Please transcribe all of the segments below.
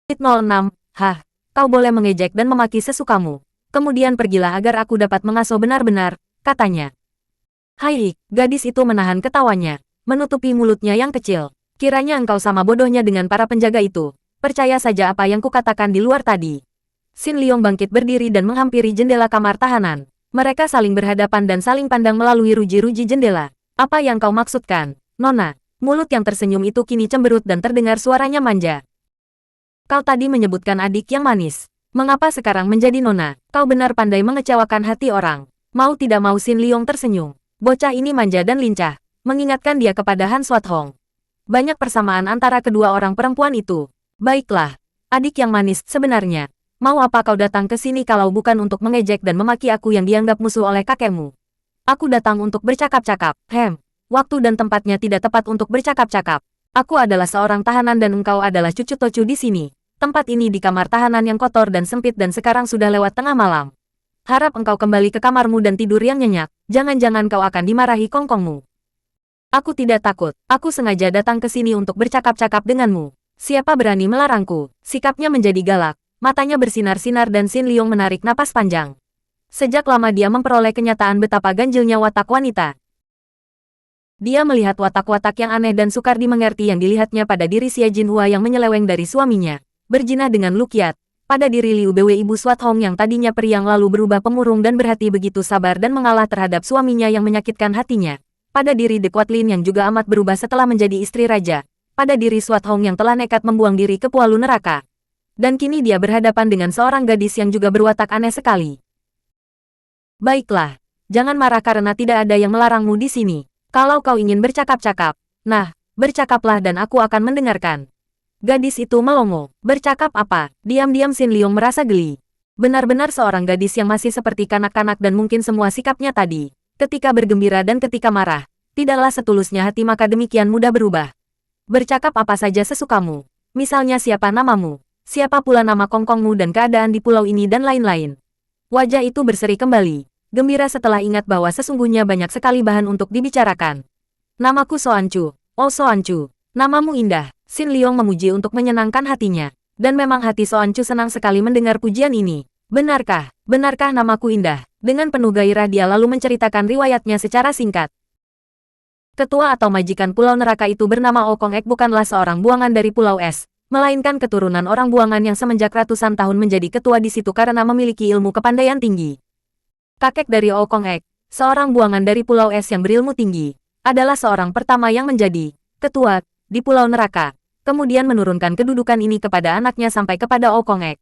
06, hah, kau boleh mengejek dan memaki sesukamu. Kemudian pergilah agar aku dapat mengasuh benar-benar, katanya. Hai, gadis itu menahan ketawanya, menutupi mulutnya yang kecil. Kiranya engkau sama bodohnya dengan para penjaga itu. Percaya saja apa yang kukatakan di luar tadi. Xin Liong bangkit berdiri dan menghampiri jendela kamar tahanan. Mereka saling berhadapan dan saling pandang melalui ruji-ruji jendela. Apa yang kau maksudkan, Nona? Mulut yang tersenyum itu kini cemberut dan terdengar suaranya manja. Kau tadi menyebutkan adik yang manis. Mengapa sekarang menjadi Nona? Kau benar pandai mengecewakan hati orang. Mau tidak mau Xin Liong tersenyum. Bocah ini manja dan lincah, mengingatkan dia kepada Han Swathong. Banyak persamaan antara kedua orang perempuan itu. Baiklah, adik yang manis, sebenarnya. Mau apa kau datang ke sini kalau bukan untuk mengejek dan memaki aku yang dianggap musuh oleh kakekmu? Aku datang untuk bercakap-cakap. Waktu dan tempatnya tidak tepat untuk bercakap-cakap. Aku adalah seorang tahanan dan engkau adalah cucu Tocu di sini. Tempat ini di kamar tahanan yang kotor dan sempit dan sekarang sudah lewat tengah malam. Harap engkau kembali ke kamarmu dan tidur yang nyenyak. Jangan-jangan kau akan dimarahi kongkongmu. Aku tidak takut. Aku sengaja datang ke sini untuk bercakap-cakap denganmu. Siapa berani melarangku? Sikapnya menjadi galak. Matanya bersinar-sinar dan Xin Liong menarik napas panjang. Sejak lama dia memperoleh kenyataan betapa ganjilnya watak wanita. Dia melihat watak-watak yang aneh dan sukar dimengerti yang dilihatnya pada diri Xia Jinhua yang menyeleweng dari suaminya. Berjinah dengan Lukiat. Pada diri Liu Bwe Ibu Swathong yang tadinya periang lalu berubah pemurung dan berhati begitu sabar dan mengalah terhadap suaminya yang menyakitkan hatinya. Pada diri De Quatlin yang juga amat berubah setelah menjadi istri raja. Pada diri Swathong yang telah nekat membuang diri ke pualu neraka. Dan kini dia berhadapan dengan seorang gadis yang juga berwatak aneh sekali. Baiklah, jangan marah karena tidak ada yang melarangmu di sini. Kalau kau ingin bercakap-cakap, nah, bercakaplah dan aku akan mendengarkan. Gadis itu melongo. Bercakap apa? Diam-diam Xin Liong merasa geli. Benar-benar seorang gadis yang masih seperti kanak-kanak dan mungkin semua sikapnya tadi. Ketika bergembira dan ketika marah, tidaklah setulusnya hati maka demikian mudah berubah. Bercakap apa saja sesukamu. Misalnya siapa namamu, siapa pula nama kongkongmu dan keadaan di pulau ini dan lain-lain. Wajah itu berseri kembali, gembira setelah ingat bahwa sesungguhnya banyak sekali bahan untuk dibicarakan. Namaku Soan Chu. Oh Soan Chu, namamu indah. Xin Liong memuji untuk menyenangkan hatinya. Dan memang hati Soan Chu senang sekali mendengar pujian ini. Benarkah? Benarkah namaku indah? Dengan penuh gairah dia lalu menceritakan riwayatnya secara singkat. Ketua atau majikan Pulau Neraka itu bernama Okong Ek bukanlah seorang buangan dari Pulau Es, melainkan keturunan orang buangan yang semenjak ratusan tahun menjadi ketua di situ karena memiliki ilmu kepandaian tinggi. Kakek dari Okong Ek, seorang buangan dari Pulau Es yang berilmu tinggi, adalah seorang pertama yang menjadi ketua di Pulau Neraka, kemudian menurunkan kedudukan ini kepada anaknya sampai kepada Okong Ek.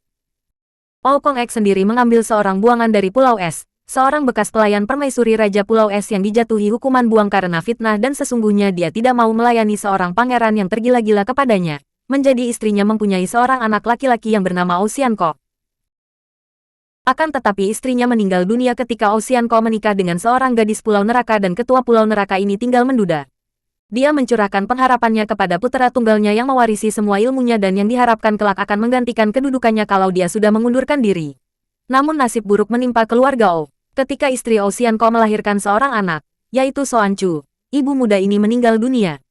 Okong Ek sendiri mengambil seorang buangan dari Pulau Es, seorang bekas pelayan permaisuri Raja Pulau Es yang dijatuhi hukuman buang karena fitnah dan sesungguhnya dia tidak mau melayani seorang pangeran yang tergila-gila kepadanya. Menjadi istrinya mempunyai seorang anak laki-laki yang bernama Ocean Ko. Akan tetapi istrinya meninggal dunia ketika Ocean Ko menikah dengan seorang gadis Pulau Neraka dan ketua Pulau Neraka ini tinggal menduda. Dia mencurahkan pengharapannya kepada putra tunggalnya yang mewarisi semua ilmunya dan yang diharapkan kelak akan menggantikan kedudukannya kalau dia sudah mengundurkan diri. Namun nasib buruk menimpa keluarga O. Ketika istri Ocean Ko melahirkan seorang anak, yaitu Soan Chu, ibu muda ini meninggal dunia.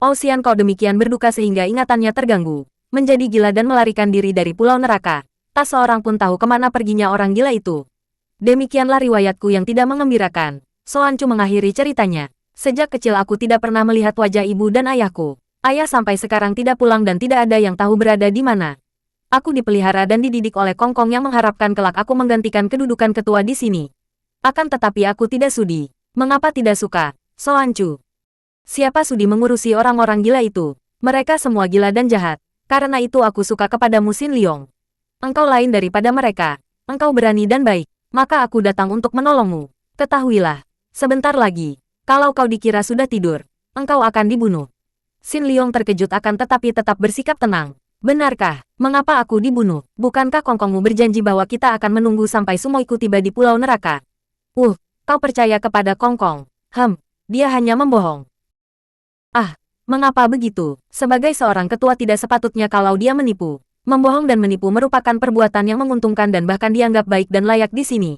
Ocean Ko demikian berduka sehingga ingatannya terganggu, menjadi gila dan melarikan diri dari Pulau Neraka. Tak seorang pun tahu kemana perginya orang gila itu. Demikianlah riwayatku yang tidak mengembirakan. Soan Chu mengakhiri ceritanya. Sejak kecil aku tidak pernah melihat wajah ibu dan ayahku. Ayah sampai sekarang tidak pulang dan tidak ada yang tahu berada di mana. Aku dipelihara dan dididik oleh Kongkong yang mengharapkan kelak aku menggantikan kedudukan ketua di sini. Akan tetapi aku tidak sudi. Mengapa tidak suka? Soan Chu. Siapa sudi mengurusi orang-orang gila itu? Mereka semua gila dan jahat. Karena itu aku suka kepadamu Xin Liong. Engkau lain daripada mereka. Engkau berani dan baik. Maka aku datang untuk menolongmu. Ketahuilah. Sebentar lagi. Kalau kau dikira sudah tidur, engkau akan dibunuh. Xin Liong terkejut akan tetapi tetap bersikap tenang. Benarkah? Mengapa aku dibunuh? Bukankah kongkongmu berjanji bahwa kita akan menunggu sampai Sumoiku tiba di Pulau Neraka? Kau percaya kepada Kongkong? Dia hanya membohong. Ah, mengapa begitu? Sebagai seorang ketua tidak sepatutnya kalau dia menipu. Membohong dan menipu merupakan perbuatan yang menguntungkan dan bahkan dianggap baik dan layak di sini.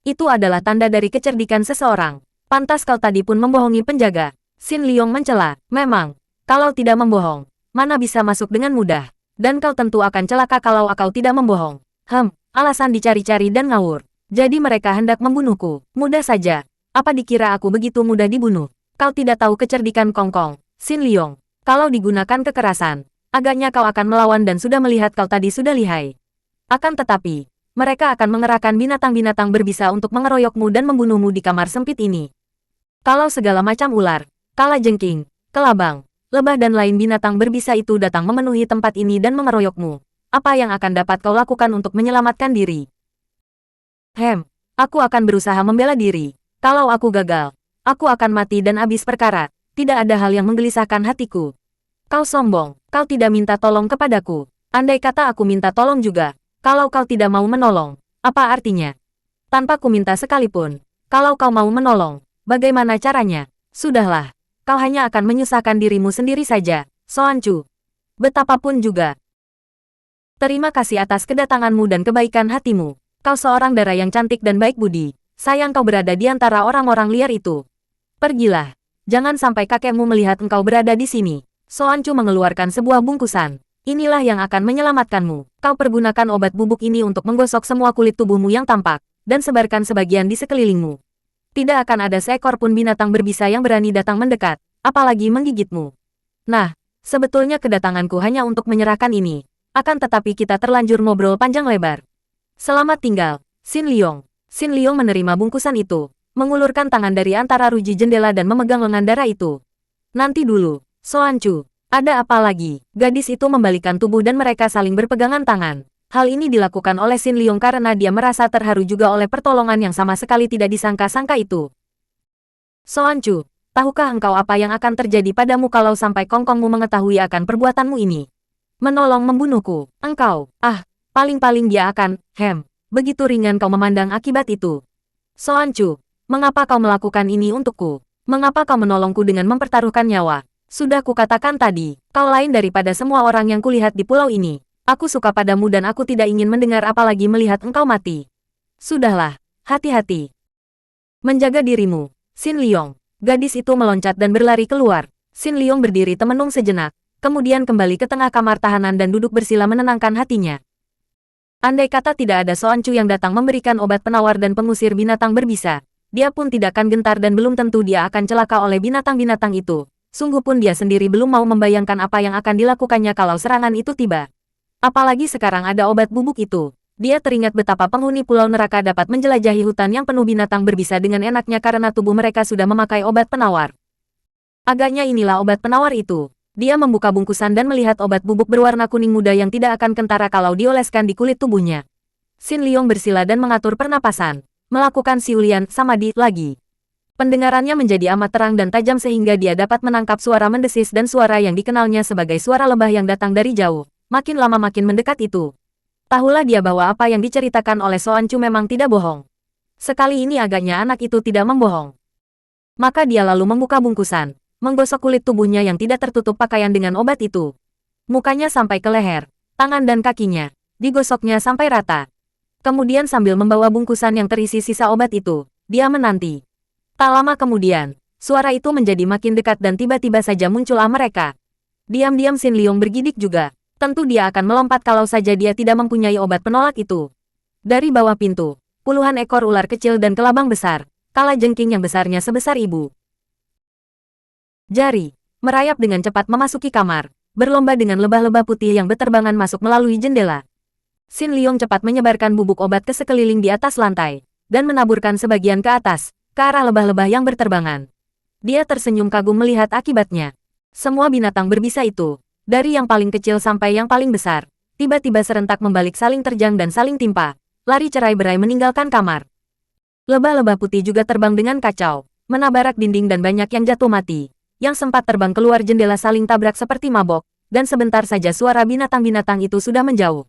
Itu adalah tanda dari kecerdikan seseorang. Pantas kau tadi pun membohongi penjaga. Xin Liong mencela. Memang, kalau tidak membohong, mana bisa masuk dengan mudah. Dan kau tentu akan celaka kalau kau tidak membohong. Alasan dicari-cari dan ngawur. Jadi mereka hendak membunuhku. Mudah saja. Apa dikira aku begitu mudah dibunuh? Kau tidak tahu kecerdikan Kongkong, Xin Liong. Kalau digunakan kekerasan, agaknya kau akan melawan dan sudah melihat kau tadi sudah lihai. Akan tetapi, mereka akan mengerahkan binatang-binatang berbisa untuk mengeroyokmu dan membunuhmu di kamar sempit ini. Kalau segala macam ular, kalajengking, kelabang, lebah dan lain binatang berbisa itu datang memenuhi tempat ini dan mengeroyokmu, apa yang akan dapat kau lakukan untuk menyelamatkan diri? Aku akan berusaha membela diri. Kalau aku gagal, aku akan mati dan habis perkara. Tidak ada hal yang menggelisahkan hatiku. Kau sombong, kau tidak minta tolong kepadaku. Andai kata aku minta tolong juga, kalau kau tidak mau menolong, apa artinya? Tanpa ku minta sekalipun, kalau kau mau menolong, bagaimana caranya? Sudahlah, kau hanya akan menyusahkan dirimu sendiri saja, Soan Chu. Betapapun juga. Terima kasih atas kedatanganmu dan kebaikan hatimu. Kau seorang dara yang cantik dan baik budi. Sayang kau berada di antara orang-orang liar itu. Pergilah. Jangan sampai kakekmu melihat engkau berada di sini. Soan Chu mengeluarkan sebuah bungkusan. Inilah yang akan menyelamatkanmu. Kau pergunakan obat bubuk ini untuk menggosok semua kulit tubuhmu yang tampak, dan sebarkan sebagian di sekelilingmu. Tidak akan ada seekor pun binatang berbisa yang berani datang mendekat, apalagi menggigitmu. Nah, sebetulnya kedatanganku hanya untuk menyerahkan ini. Akan tetapi kita terlanjur ngobrol panjang lebar. Selamat tinggal, Xin Liong. Xin Liong menerima bungkusan itu, mengulurkan tangan dari antara ruji jendela dan memegang lengan darah itu. Nanti dulu, Soan Chu. Ada apa lagi? Gadis itu membalikkan tubuh dan mereka saling berpegangan tangan. Hal ini dilakukan oleh Xin Liong karena dia merasa terharu juga oleh pertolongan yang sama sekali tidak disangka-sangka itu. Soan Chu, tahukah engkau apa yang akan terjadi padamu kalau sampai Kongkongmu mengetahui akan perbuatanmu ini? Menolong membunuhku, engkau, paling-paling dia akan, begitu ringan kau memandang akibat itu. Soan Chu, mengapa kau melakukan ini untukku? Mengapa kau menolongku dengan mempertaruhkan nyawa? Sudah kukatakan tadi, kau lain daripada semua orang yang kulihat di pulau ini. Aku suka padamu dan aku tidak ingin mendengar apalagi melihat engkau mati. Sudahlah, hati-hati. Menjaga dirimu, Xin Liong. Gadis itu meloncat dan berlari keluar. Xin Liong berdiri temenung sejenak, kemudian kembali ke tengah kamar tahanan dan duduk bersila menenangkan hatinya. Andai kata tidak ada Soan Chu yang datang memberikan obat penawar dan pengusir binatang berbisa, dia pun tidak akan gentar dan belum tentu dia akan celaka oleh binatang-binatang itu. Sungguh pun dia sendiri belum mau membayangkan apa yang akan dilakukannya kalau serangan itu tiba. Apalagi sekarang ada obat bubuk itu. Dia teringat betapa penghuni pulau neraka dapat menjelajahi hutan yang penuh binatang berbisa dengan enaknya karena tubuh mereka sudah memakai obat penawar. Agaknya inilah obat penawar itu. Dia membuka bungkusan dan melihat obat bubuk berwarna kuning muda yang tidak akan kentara kalau dioleskan di kulit tubuhnya. Xin Liong bersila dan mengatur pernapasan, melakukan siulian samadhi lagi. Pendengarannya menjadi amat terang dan tajam sehingga dia dapat menangkap suara mendesis dan suara yang dikenalnya sebagai suara lebah yang datang dari jauh. Makin lama makin mendekat itu. Tahulah dia bahwa apa yang diceritakan oleh Soan Chu memang tidak bohong. Sekali ini agaknya anak itu tidak membohong. Maka dia lalu membuka bungkusan, menggosok kulit tubuhnya yang tidak tertutup pakaian dengan obat itu. Mukanya sampai ke leher, tangan dan kakinya, digosoknya sampai rata. Kemudian sambil membawa bungkusan yang terisi sisa obat itu, dia menanti. Tak lama kemudian, suara itu menjadi makin dekat dan tiba-tiba saja muncullah mereka. Diam-diam Xin Liong bergidik juga. Tentu dia akan melompat kalau saja dia tidak mempunyai obat penolak itu. Dari bawah pintu, puluhan ekor ular kecil dan kelabang besar, kalajengking yang besarnya sebesar ibu jari, merayap dengan cepat memasuki kamar, berlomba dengan lebah-lebah putih yang beterbangan masuk melalui jendela. Xin Liong cepat menyebarkan bubuk obat ke sekeliling di atas lantai, dan menaburkan sebagian ke atas, ke arah lebah-lebah yang berterbangan. Dia tersenyum kagum melihat akibatnya. Semua binatang berbisa itu, dari yang paling kecil sampai yang paling besar, tiba-tiba serentak membalik saling terjang dan saling timpa, lari cerai-berai meninggalkan kamar. Lebah-lebah putih juga terbang dengan kacau, menabarak dinding dan banyak yang jatuh mati, yang sempat terbang keluar jendela saling tabrak seperti mabok, dan sebentar saja suara binatang-binatang itu sudah menjauh.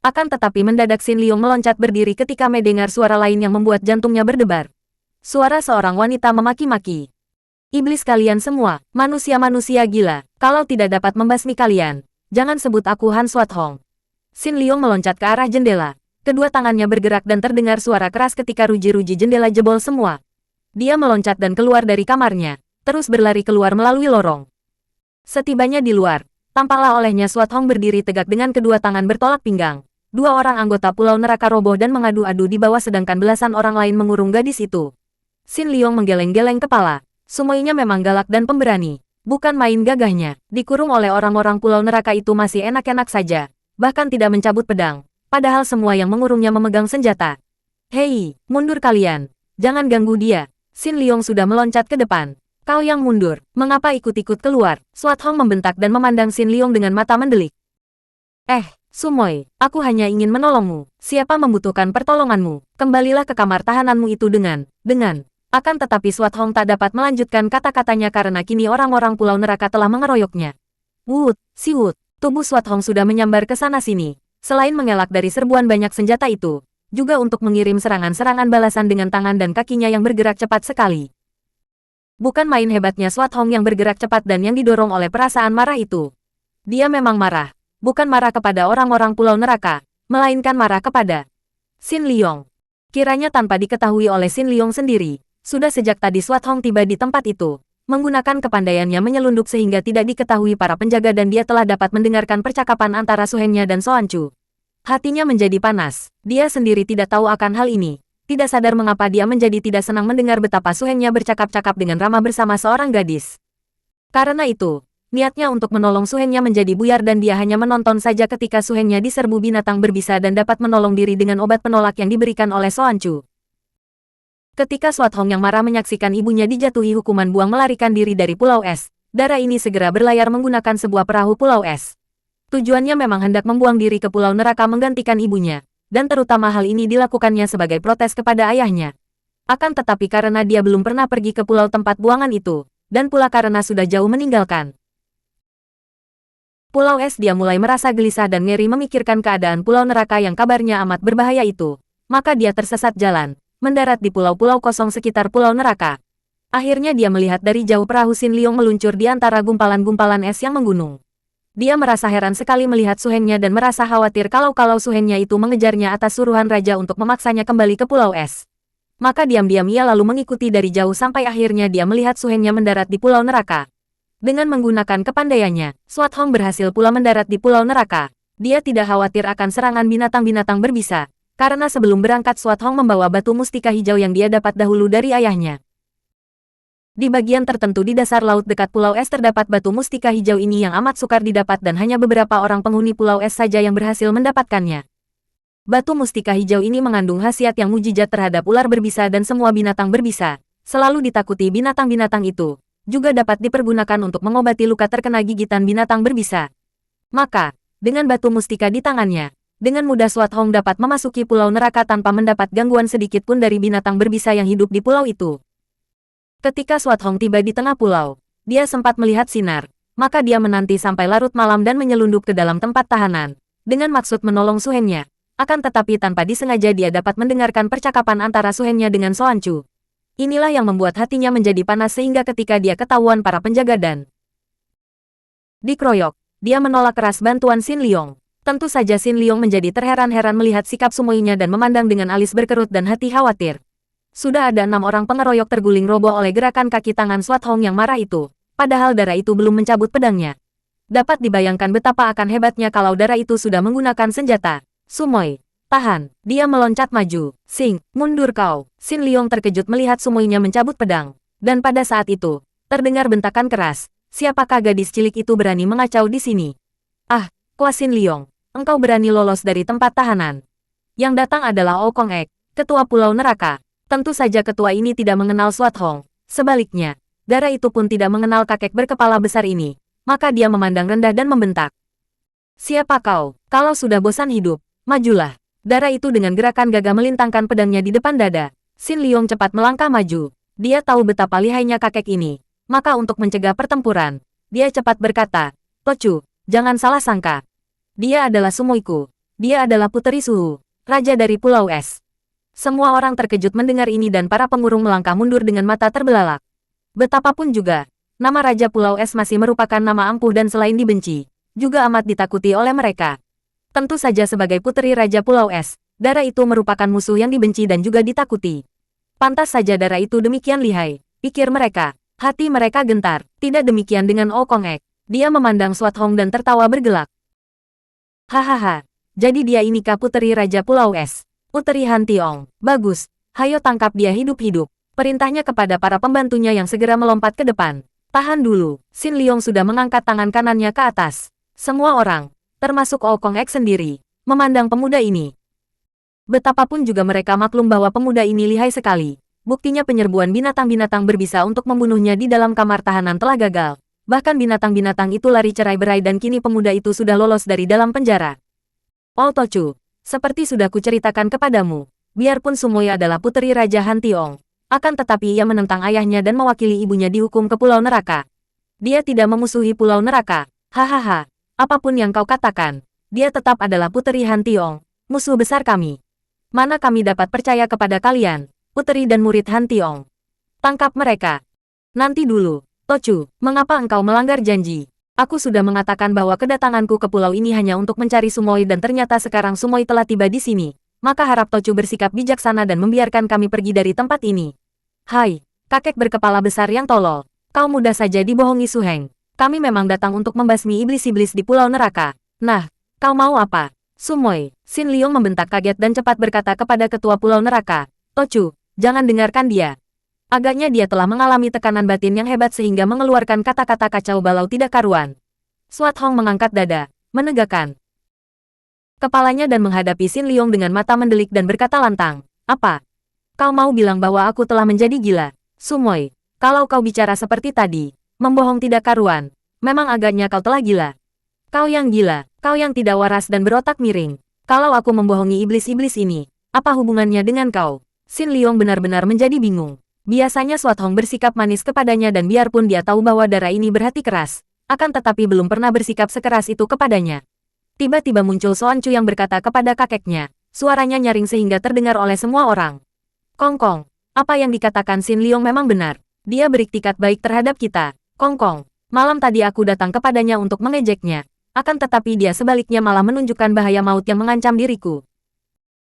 Akan tetapi mendadak Xin Liong meloncat berdiri ketika mendengar suara lain yang membuat jantungnya berdebar. Suara seorang wanita memaki-maki. Iblis kalian semua, manusia-manusia gila, kalau tidak dapat membasmi kalian, jangan sebut aku Han Swat Hong. Xin Liong meloncat ke arah jendela, kedua tangannya bergerak dan terdengar suara keras ketika ruji-ruji jendela jebol semua. Dia meloncat dan keluar dari kamarnya, terus berlari keluar melalui lorong. Setibanya di luar, Tampaklah olehnya Swat Hong berdiri tegak dengan kedua tangan bertolak pinggang. Dua orang anggota Pulau Neraka roboh dan mengadu-adu di bawah sedangkan belasan orang lain mengurung gadis itu. Xin Liong menggeleng-geleng kepala. Sumoinya memang galak dan pemberani. Bukan main gagahnya. Dikurung oleh orang-orang Pulau Neraka itu masih enak-enak saja. Bahkan tidak mencabut pedang. Padahal semua yang mengurungnya memegang senjata. Hei, mundur kalian. Jangan ganggu dia. Xin Liong sudah meloncat ke depan. Kau yang mundur, mengapa ikut-ikut keluar? Swat Hong membentak dan memandang Xin Liong dengan mata mendelik. Sumoi, aku hanya ingin menolongmu. Siapa membutuhkan pertolonganmu? Kembalilah ke kamar tahananmu itu dengan. Akan tetapi Swat Hong tak dapat melanjutkan kata-katanya karena kini orang-orang Pulau Neraka telah mengeroyoknya. Siwut, tubuh Swat Hong sudah menyambar ke sana-sini. Selain mengelak dari serbuan banyak senjata itu, juga untuk mengirim serangan-serangan balasan dengan tangan dan kakinya yang bergerak cepat sekali. Bukan main hebatnya Swat Hong yang bergerak cepat dan yang didorong oleh perasaan marah itu. Dia memang marah, bukan marah kepada orang-orang Pulau Neraka, melainkan marah kepada Xin Liong. Kiranya tanpa diketahui oleh Xin Liong sendiri, sudah sejak tadi Swat Hong tiba di tempat itu, menggunakan kepandaiannya menyelundup sehingga tidak diketahui para penjaga dan dia telah dapat mendengarkan percakapan antara Suhennya dan Soan Chu. Hatinya menjadi panas. Dia sendiri tidak tahu akan hal ini. Tidak sadar mengapa dia menjadi tidak senang mendengar betapa Suhennya bercakap-cakap dengan ramah bersama seorang gadis. Karena itu, niatnya untuk menolong Suhennya menjadi buyar dan dia hanya menonton saja ketika Suhennya diserbu binatang berbisa dan dapat menolong diri dengan obat penolak yang diberikan oleh Soan Chu. Ketika Swat Hong yang marah menyaksikan ibunya dijatuhi hukuman buang melarikan diri dari Pulau Es, Dara ini segera berlayar menggunakan sebuah perahu Pulau Es. Tujuannya memang hendak membuang diri ke Pulau Neraka menggantikan ibunya, dan terutama hal ini dilakukannya sebagai protes kepada ayahnya. Akan tetapi karena dia belum pernah pergi ke pulau tempat buangan itu, dan pula karena sudah jauh meninggalkan Pulau Es, dia mulai merasa gelisah dan ngeri memikirkan keadaan Pulau Neraka yang kabarnya amat berbahaya itu. Maka dia tersesat jalan, mendarat di pulau-pulau kosong sekitar Pulau Neraka. Akhirnya dia melihat dari jauh perahu Xin Liong meluncur di antara gumpalan-gumpalan es yang menggunung. Dia merasa heran sekali melihat Suhennya dan merasa khawatir kalau Suhennya itu mengejarnya atas suruhan raja untuk memaksanya kembali ke Pulau Es. Maka diam-diam ia lalu mengikuti dari jauh sampai akhirnya dia melihat Suhennya mendarat di Pulau Neraka. Dengan menggunakan kepandaiannya, Swat Hong berhasil pula mendarat di Pulau Neraka. Dia tidak khawatir akan serangan binatang-binatang berbisa, karena sebelum berangkat Swat Hong membawa batu mustika hijau yang dia dapat dahulu dari ayahnya. Di bagian tertentu di dasar laut dekat Pulau Es terdapat batu mustika hijau ini yang amat sukar didapat dan hanya beberapa orang penghuni Pulau Es saja yang berhasil mendapatkannya. Batu mustika hijau ini mengandung khasiat yang mujizat terhadap ular berbisa dan semua binatang berbisa, selalu ditakuti binatang-binatang itu, juga dapat dipergunakan untuk mengobati luka terkena gigitan binatang berbisa. Maka, dengan batu mustika di tangannya, dengan mudah Swat Hong dapat memasuki Pulau Neraka tanpa mendapat gangguan sedikit pun dari binatang berbisa yang hidup di pulau itu. Ketika Swat Hong tiba di tengah pulau, dia sempat melihat sinar, maka dia menanti sampai larut malam dan menyelundup ke dalam tempat tahanan, dengan maksud menolong Suhennya. Akan tetapi tanpa disengaja dia dapat mendengarkan percakapan antara Suhennya dengan Soan Chu. Inilah yang membuat hatinya menjadi panas sehingga ketika dia ketahuan para penjaga dan dikeroyok, dia menolak keras bantuan Xin Liong. Tentu saja Xin Liong menjadi terheran-heran melihat sikap Sumoinya dan memandang dengan alis berkerut dan hati khawatir. Sudah ada 6 orang pengeroyok terguling roboh oleh gerakan kaki tangan Swat Hong yang marah itu, padahal Dara itu belum mencabut pedangnya. Dapat dibayangkan betapa akan hebatnya kalau Dara itu sudah menggunakan senjata. Sumoi, tahan, dia meloncat maju. Sing, mundur kau. Xin Liong terkejut melihat Sumoinya mencabut pedang. Dan pada saat itu, terdengar bentakan keras. Siapakah gadis cilik itu berani mengacau di sini? Ah, Kwa Xin Liong, engkau berani lolos dari tempat tahanan. Yang datang adalah Okong Ek, ketua Pulau Neraka. Tentu saja ketua ini tidak mengenal Swat Hong. Sebaliknya, Dara itu pun tidak mengenal kakek berkepala besar ini. Maka dia memandang rendah dan membentak. Siapa kau? Kalau sudah bosan hidup, majulah. Dara itu dengan gerakan gagah melintangkan pedangnya di depan dada. Xin Liong cepat melangkah maju. Dia tahu betapa lihainya kakek ini. Maka untuk mencegah pertempuran, dia cepat berkata, Tochu, jangan salah sangka. Dia adalah Sumoiku. Dia adalah Puteri Suhu, raja dari Pulau Es. Semua orang terkejut mendengar ini dan para pengurung melangkah mundur dengan mata terbelalak. Betapapun juga, nama Raja Pulau Es masih merupakan nama ampuh dan selain dibenci, juga amat ditakuti oleh mereka. Tentu saja sebagai puteri Raja Pulau Es, Dara itu merupakan musuh yang dibenci dan juga ditakuti. Pantas saja Dara itu demikian lihai, pikir mereka. Hati mereka gentar. Tidak demikian dengan Okong Ek. Dia memandang Swat Hong dan tertawa bergelak. Hahaha, jadi dia inikah puteri Raja Pulau Es? Puteri Han Tiong, bagus, hayo tangkap dia hidup-hidup. Perintahnya kepada para pembantunya yang segera melompat ke depan. Tahan dulu, Xin Liong sudah mengangkat tangan kanannya ke atas. Semua orang, termasuk Okong Ek sendiri, memandang pemuda ini. Betapapun juga mereka maklum bahwa pemuda ini lihai sekali. Buktinya penyerbuan binatang-binatang berbisa untuk membunuhnya di dalam kamar tahanan telah gagal. Bahkan binatang-binatang itu lari cerai-berai dan kini pemuda itu sudah lolos dari dalam penjara. Oh Tochu, seperti sudah kuceritakan kepadamu, biarpun Sumoy adalah puteri Raja Han Tiong, akan tetapi ia menentang ayahnya dan mewakili ibunya dihukum ke Pulau Neraka. Dia tidak memusuhi Pulau Neraka. Hahaha, apapun yang kau katakan, dia tetap adalah puteri Han Tiong, musuh besar kami. Mana kami dapat percaya kepada kalian, puteri dan murid Han Tiong? Tangkap mereka. Nanti dulu, Tochu, mengapa engkau melanggar janji? Aku sudah mengatakan bahwa kedatanganku ke pulau ini hanya untuk mencari Sumoy dan ternyata sekarang Sumoy telah tiba di sini. Maka harap Tochu bersikap bijaksana dan membiarkan kami pergi dari tempat ini. Hai, kakek berkepala besar yang tolol. Kau mudah saja dibohongi Su Heng. Kami memang datang untuk membasmi iblis-iblis di Pulau Neraka. Nah, kau mau apa? Sumoy, Xin Liong membentak kaget dan cepat berkata kepada ketua Pulau Neraka. Tochu, jangan dengarkan dia. Agaknya dia telah mengalami tekanan batin yang hebat sehingga mengeluarkan kata-kata kacau balau tidak karuan. Swat Hong mengangkat dada, menegakkan kepalanya dan menghadapi Xin Liong dengan mata mendelik dan berkata lantang. Apa? Kau mau bilang bahwa aku telah menjadi gila? Sumoy, kalau kau bicara seperti tadi, membohong tidak karuan, memang agaknya kau telah gila. Kau yang gila, kau yang tidak waras dan berotak miring. Kalau aku membohongi iblis-iblis ini, apa hubungannya dengan kau? Xin Liong benar-benar menjadi bingung. Biasanya Swat Hong bersikap manis kepadanya dan biarpun dia tahu bahwa darah ini berhati keras, akan tetapi belum pernah bersikap sekeras itu kepadanya. Tiba-tiba muncul Soan Chu yang berkata kepada kakeknya, suaranya nyaring sehingga terdengar oleh semua orang. Kong Kong, apa yang dikatakan Xin Liong memang benar. Dia beriktikat baik terhadap kita. Kong Kong, malam tadi aku datang kepadanya untuk mengejeknya, akan tetapi dia sebaliknya malah menunjukkan bahaya maut yang mengancam diriku.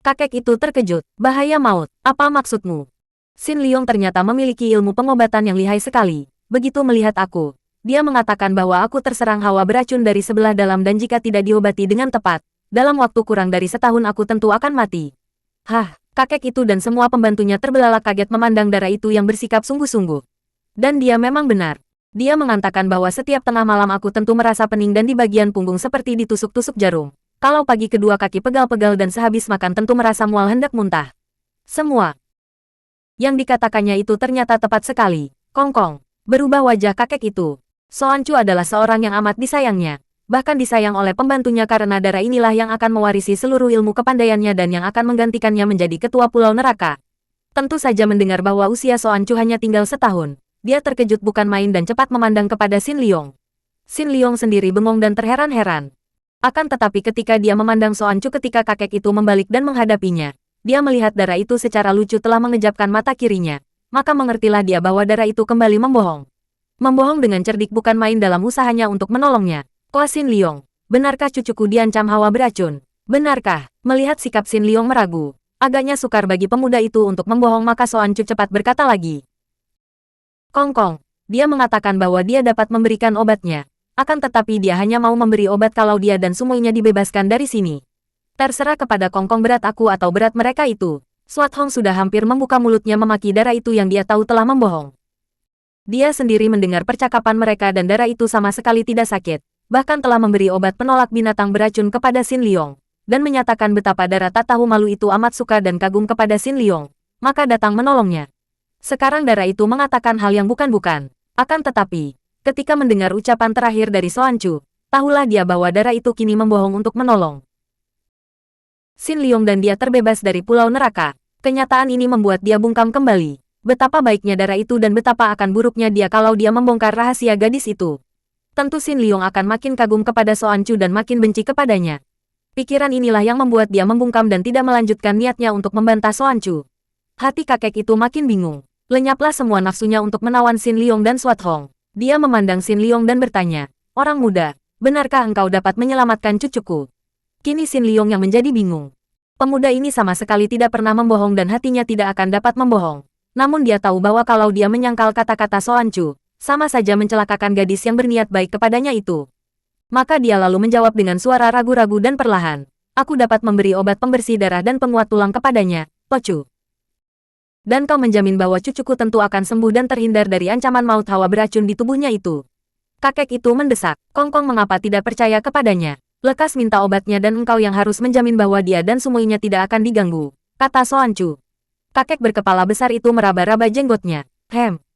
Kakek itu terkejut. Bahaya maut, apa maksudmu? Xin Liong ternyata memiliki ilmu pengobatan yang lihai sekali. Begitu melihat aku, dia mengatakan bahwa aku terserang hawa beracun dari sebelah dalam dan jika tidak diobati dengan tepat, dalam waktu kurang dari setahun aku tentu akan mati. Hah, kakek itu dan semua pembantunya terbelalak kaget memandang darah itu yang bersikap sungguh-sungguh. Dan dia memang benar. Dia mengatakan bahwa setiap tengah malam aku tentu merasa pening dan di bagian punggung seperti ditusuk-tusuk jarum. Kalau pagi kedua kaki pegal-pegal dan sehabis makan tentu merasa mual hendak muntah. Semua yang dikatakannya itu ternyata tepat sekali. Kong Kong, berubah wajah kakek itu. Soan Chu adalah seorang yang amat disayangnya. Bahkan disayang oleh pembantunya karena darah inilah yang akan mewarisi seluruh ilmu kepandaiannya dan yang akan menggantikannya menjadi ketua Pulau Neraka. Tentu saja mendengar bahwa usia Soan Chu hanya tinggal setahun. Dia terkejut bukan main dan cepat memandang kepada Xin Liong. Xin Liong sendiri bengong dan terheran-heran. Akan tetapi ketika dia memandang Soan Chu ketika kakek itu membalik dan menghadapinya, dia melihat darah itu secara lucu telah mengejapkan mata kirinya. Maka mengertilah dia bahwa darah itu kembali membohong. Membohong dengan cerdik bukan main dalam usahanya untuk menolongnya. Koa Xin Liong, benarkah cucuku diancam hawa beracun? Benarkah? Melihat sikap Xin Liong meragu, agaknya sukar bagi pemuda itu untuk membohong maka Soan Chu cepat berkata lagi. Kong Kong, dia mengatakan bahwa dia dapat memberikan obatnya. Akan tetapi dia hanya mau memberi obat kalau dia dan Sumoynya dibebaskan dari sini. Terserah kepada Kong Kong berat aku atau berat mereka itu. Swat Hong sudah hampir membuka mulutnya memaki darah itu yang dia tahu telah membohong. Dia sendiri mendengar percakapan mereka dan darah itu sama sekali tidak sakit. Bahkan telah memberi obat penolak binatang beracun kepada Xin Liong. Dan menyatakan betapa darah tak tahu malu itu amat suka dan kagum kepada Xin Liong. Maka datang menolongnya. Sekarang darah itu mengatakan hal yang bukan-bukan. Akan tetapi, ketika mendengar ucapan terakhir dari Soan Chu, tahulah dia bahwa darah itu kini membohong untuk menolong Xin Liong dan dia terbebas dari Pulau Neraka. Kenyataan ini membuat dia bungkam kembali. Betapa baiknya darah itu dan betapa akan buruknya dia kalau dia membongkar rahasia gadis itu. Tentu Xin Liong akan makin kagum kepada Soan Chu dan makin benci kepadanya. Pikiran inilah yang membuat dia membungkam dan tidak melanjutkan niatnya untuk membantah Soan Chu. Hati kakek itu makin bingung. Lenyaplah semua nafsunya untuk menawan Xin Liong dan Swat Hong. Dia memandang Xin Liong dan bertanya, orang muda, benarkah engkau dapat menyelamatkan cucuku? Kini Xin Liong yang menjadi bingung. Pemuda ini sama sekali tidak pernah membohong dan hatinya tidak akan dapat membohong. Namun dia tahu bahwa kalau dia menyangkal kata-kata Soan Chu, sama saja mencelakakan gadis yang berniat baik kepadanya itu. Maka dia lalu menjawab dengan suara ragu-ragu dan perlahan. Aku dapat memberi obat pembersih darah dan penguat tulang kepadanya, Tochu. Dan kau menjamin bahwa cucuku tentu akan sembuh dan terhindar dari ancaman maut hawa beracun di tubuhnya itu. Kakek itu mendesak, Kongkong mengapa tidak percaya kepadanya. Lekas minta obatnya dan engkau yang harus menjamin bahwa dia dan semuanya tidak akan diganggu, kata Soancu. Kakek berkepala besar itu meraba-raba jenggotnya.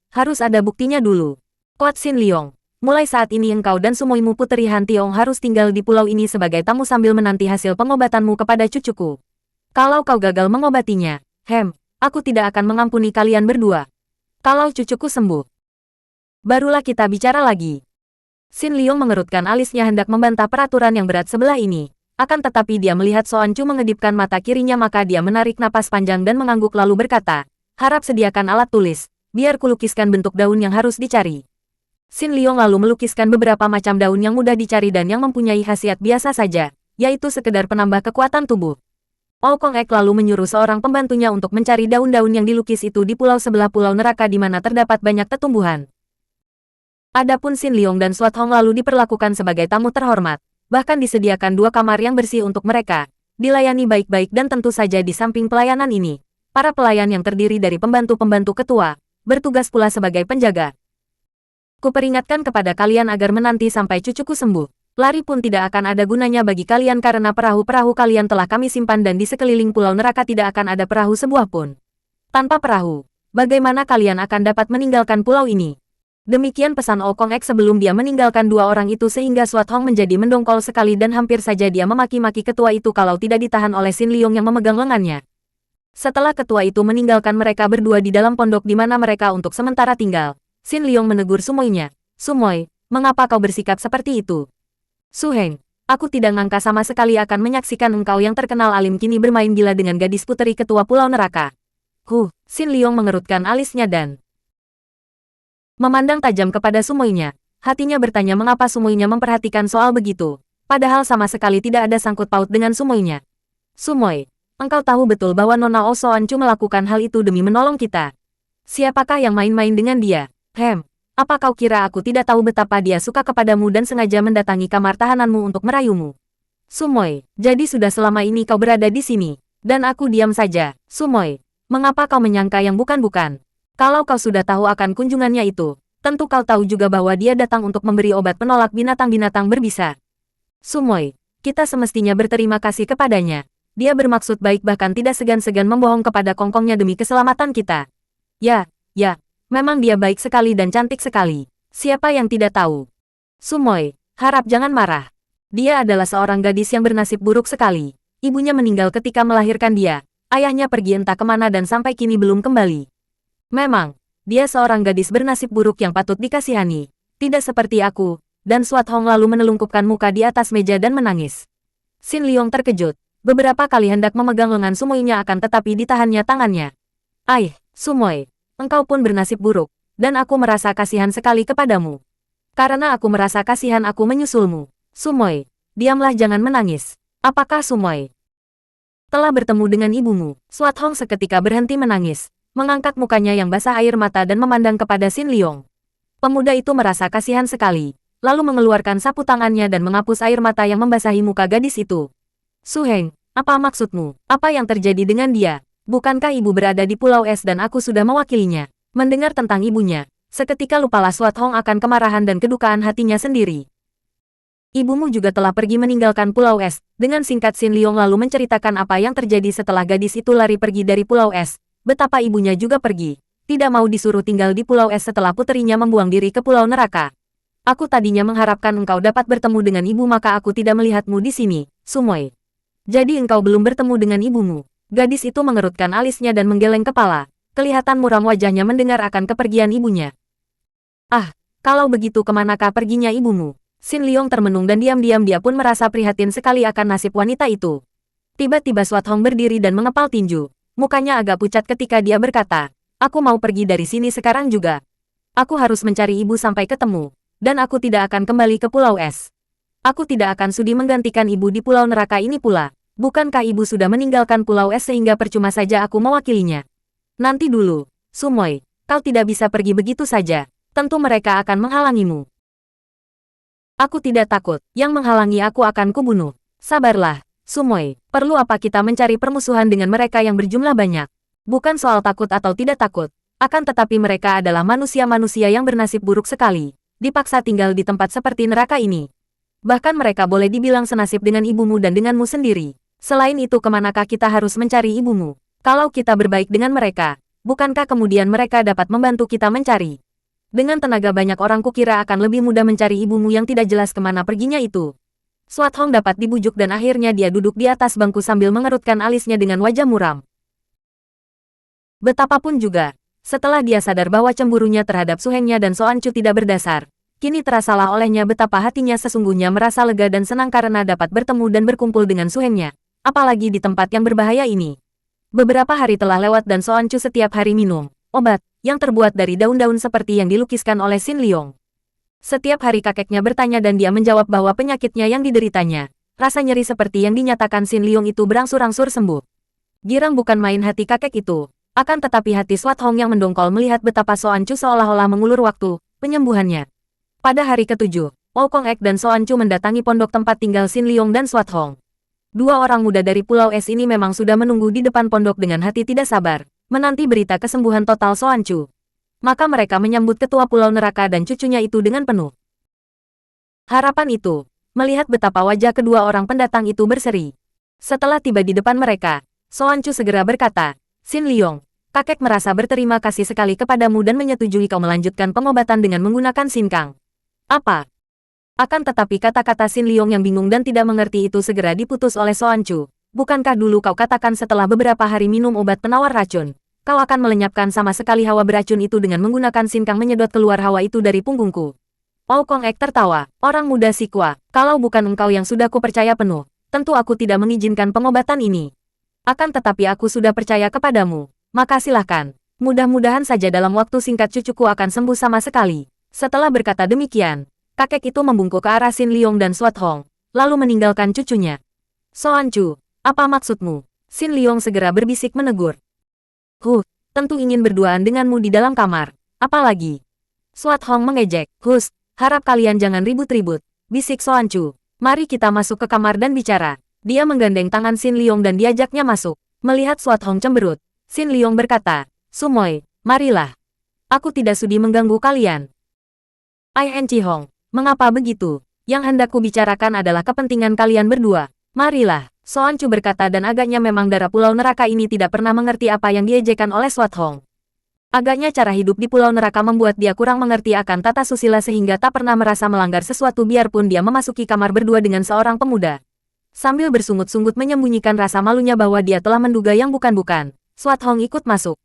Harus ada buktinya dulu. Kuat Xin Liong, mulai saat ini engkau dan sumoimu Puteri Han Tiong harus tinggal di pulau ini sebagai tamu sambil menanti hasil pengobatanmu kepada cucuku. Kalau kau gagal mengobatinya, aku tidak akan mengampuni kalian berdua. Kalau cucuku sembuh, barulah kita bicara lagi. Xin Liong mengerutkan alisnya hendak membantah peraturan yang berat sebelah ini. Akan tetapi dia melihat Soancu mengedipkan mata kirinya maka dia menarik napas panjang dan mengangguk lalu berkata, harap sediakan alat tulis, biar kulukiskan bentuk daun yang harus dicari. Xin Liong lalu melukiskan beberapa macam daun yang mudah dicari dan yang mempunyai khasiat biasa saja, yaitu sekedar penambah kekuatan tubuh. Kong Ek lalu menyuruh seorang pembantunya untuk mencari daun-daun yang dilukis itu di pulau sebelah pulau neraka di mana terdapat banyak tetumbuhan. Adapun Xin Liong dan Swat Hong lalu diperlakukan sebagai tamu terhormat, bahkan disediakan 2 kamar yang bersih untuk mereka, dilayani baik-baik dan tentu saja di samping pelayanan ini, para pelayan yang terdiri dari pembantu-pembantu ketua, bertugas pula sebagai penjaga. Kuperingatkan kepada kalian agar menanti sampai cucuku sembuh. Lari pun tidak akan ada gunanya bagi kalian karena perahu-perahu kalian telah kami simpan dan di sekeliling pulau neraka tidak akan ada perahu sebuah pun. Tanpa perahu, bagaimana kalian akan dapat meninggalkan pulau ini? Demikian pesan Kong Ek sebelum dia meninggalkan 2 orang itu sehingga Swat Hong menjadi mendongkol sekali dan hampir saja dia memaki-maki ketua itu kalau tidak ditahan oleh Xin Liong yang memegang lengannya. Setelah ketua itu meninggalkan mereka berdua di dalam pondok di mana mereka untuk sementara tinggal, Xin Liong menegur Sumoinya. Sumoy, mengapa kau bersikap seperti itu? Su Heng, aku tidak ngangka sama sekali akan menyaksikan engkau yang terkenal alim kini bermain gila dengan gadis puteri ketua pulau neraka. Xin Liong mengerutkan alisnya dan memandang tajam kepada Sumoinya. Hatinya bertanya mengapa Sumoinya memperhatikan soal begitu, padahal sama sekali tidak ada sangkut paut dengan Sumoinya. Sumoy, engkau tahu betul bahwa Nona Osoancu melakukan hal itu demi menolong kita. Siapakah yang main-main dengan dia? Apa kau kira aku tidak tahu betapa dia suka kepadamu dan sengaja mendatangi kamar tahananmu untuk merayumu? Sumoy, jadi sudah selama ini kau berada di sini, dan aku diam saja. Sumoy, mengapa kau menyangka yang bukan-bukan? Kalau kau sudah tahu akan kunjungannya itu, tentu kau tahu juga bahwa dia datang untuk memberi obat penolak binatang-binatang berbisa. Sumoy, kita semestinya berterima kasih kepadanya. Dia bermaksud baik bahkan tidak segan-segan membohong kepada Kongkongnya demi keselamatan kita. Ya, memang dia baik sekali dan cantik sekali. Siapa yang tidak tahu? Sumoy, harap jangan marah. Dia adalah seorang gadis yang bernasib buruk sekali. Ibunya meninggal ketika melahirkan dia. Ayahnya pergi entah kemana dan sampai kini belum kembali. Memang, dia seorang gadis bernasib buruk yang patut dikasihani. Tidak seperti aku, dan Swat Hong lalu menelungkupkan muka di atas meja dan menangis. Xin Liong terkejut. Beberapa kali hendak memegang lengan Sumoinya akan tetapi ditahannya tangannya. Sumoy, engkau pun bernasib buruk, dan aku merasa kasihan sekali kepadamu. Karena aku merasa kasihan aku menyusulmu. Sumoy, diamlah jangan menangis. Apakah Sumoy telah bertemu dengan ibumu? Swat Hong seketika berhenti menangis, mengangkat mukanya yang basah air mata dan memandang kepada Xin Liong. Pemuda itu merasa kasihan sekali, lalu mengeluarkan sapu tangannya dan menghapus air mata yang membasahi muka gadis itu. Su Heng, apa maksudmu? Apa yang terjadi dengan dia? Bukankah ibu berada di Pulau Es dan aku sudah mewakilinya? Mendengar tentang ibunya, seketika lupalah Swat Hong akan kemarahan dan kedukaan hatinya sendiri. Ibumu juga telah pergi meninggalkan Pulau Es. Dengan singkat Xin Liong lalu menceritakan apa yang terjadi setelah gadis itu lari pergi dari Pulau Es. Betapa ibunya juga pergi, tidak mau disuruh tinggal di Pulau Es setelah puterinya membuang diri ke Pulau Neraka. Aku tadinya mengharapkan engkau dapat bertemu dengan ibu maka aku tidak melihatmu di sini, Sumoy. Jadi engkau belum bertemu dengan ibumu. Gadis itu mengerutkan alisnya dan menggeleng kepala. Kelihatan muram wajahnya mendengar akan kepergian ibunya. Kalau begitu kemanakah perginya ibumu? Xin Liong termenung dan diam-diam dia pun merasa prihatin sekali akan nasib wanita itu. Tiba-tiba Swat Hong berdiri dan mengepal tinju. Mukanya agak pucat ketika dia berkata, aku mau pergi dari sini sekarang juga. Aku harus mencari ibu sampai ketemu, dan aku tidak akan kembali ke Pulau Es. Aku tidak akan sudi menggantikan ibu di Pulau Neraka ini pula. Bukankah ibu sudah meninggalkan Pulau Es sehingga percuma saja aku mewakilinya? Nanti dulu, Sumoy, kau tidak bisa pergi begitu saja. tentu mereka akan menghalangimu. Aku tidak takut, yang menghalangi aku akan kubunuh. Sabarlah, Sumoy, perlu apa kita mencari permusuhan dengan mereka yang berjumlah banyak? Bukan soal takut atau tidak takut, akan tetapi mereka adalah manusia-manusia yang bernasib buruk sekali, dipaksa tinggal di tempat seperti neraka ini. Bahkan mereka boleh dibilang senasib dengan ibumu dan denganmu sendiri. Selain itu, kemanakah kita harus mencari ibumu? Kalau kita berbaik dengan mereka, bukankah kemudian mereka dapat membantu kita mencari? Dengan tenaga banyak orang kukira akan lebih mudah mencari ibumu yang tidak jelas kemana perginya itu. Swat Hong dapat dibujuk dan akhirnya dia duduk di atas bangku sambil mengerutkan alisnya dengan wajah muram. Betapapun juga, setelah dia sadar bahwa cemburunya terhadap Suhengnya dan Soan Chu tidak berdasar, kini terasalah olehnya betapa hatinya sesungguhnya merasa lega dan senang karena dapat bertemu dan berkumpul dengan Suhengnya, apalagi di tempat yang berbahaya ini. Beberapa hari telah lewat dan Soan Chu setiap hari minum obat yang terbuat dari daun-daun seperti yang dilukiskan oleh Xin Liong. Setiap hari kakeknya bertanya dan dia menjawab bahwa penyakitnya yang dideritanya, rasa nyeri seperti yang dinyatakan Xin Liong itu berangsur-angsur sembuh. Girang bukan main hati kakek itu, akan tetapi hati Swat Hong yang mendongkol melihat betapa Soan Chu seolah-olah mengulur waktu penyembuhannya. Pada hari ke-7, Wau Kong Ek dan Soan Chu mendatangi pondok tempat tinggal Xin Liong dan Swat Hong. Dua orang muda dari Pulau Es ini memang sudah menunggu di depan pondok dengan hati tidak sabar, menanti berita kesembuhan total Soan Chu. Maka mereka menyambut ketua Pulau Neraka dan cucunya itu dengan penuh harapan itu, melihat betapa wajah kedua orang pendatang itu berseri. Setelah tiba di depan mereka, Soan Chu segera berkata, Xin Liong, kakek merasa berterima kasih sekali kepadamu dan menyetujui kau melanjutkan pengobatan dengan menggunakan Xin Kang. Apa? Akan tetapi kata-kata Xin Liong yang bingung dan tidak mengerti itu segera diputus oleh Soan Chu. Bukankah dulu kau katakan setelah beberapa hari minum obat penawar racun, kau akan melenyapkan sama sekali hawa beracun itu dengan menggunakan Xin Kang menyedot keluar hawa itu dari punggungku? Wau Kong Ek tertawa, orang muda si Kua, kalau bukan engkau yang sudah kupercaya penuh, tentu aku tidak mengizinkan pengobatan ini. Akan tetapi aku sudah percaya kepadamu, maka silahkan. Mudah-mudahan saja dalam waktu singkat cucuku akan sembuh sama sekali. Setelah berkata demikian, kakek itu membungkuk ke arah Xin Liong dan Swat Hong, lalu meninggalkan cucunya. Soan Chu, apa maksudmu? Xin Liong segera berbisik menegur. Tentu ingin berduaan denganmu di dalam kamar. Apalagi? Swat Hong mengejek. Harap kalian jangan ribut-ribut, bisik Soan Chu. Mari kita masuk ke kamar dan bicara. Dia menggandeng tangan Xin Liong dan diajaknya masuk. Melihat Swat Hong cemberut, Xin Liong berkata, Sumoy, marilah. Aku tidak sudi mengganggu kalian. Ai Enci Hong, mengapa begitu? Yang hendak kubicarakan adalah kepentingan kalian berdua. Marilah. Soan Chu berkata dan agaknya memang darah Pulau Neraka ini tidak pernah mengerti apa yang diejekan oleh Swat Hong. Agaknya cara hidup di Pulau Neraka membuat dia kurang mengerti akan tata susila sehingga tak pernah merasa melanggar sesuatu biarpun dia memasuki kamar berdua dengan seorang pemuda. Sambil bersungut-sungut menyembunyikan rasa malunya bahwa dia telah menduga yang bukan-bukan, Swat Hong ikut masuk.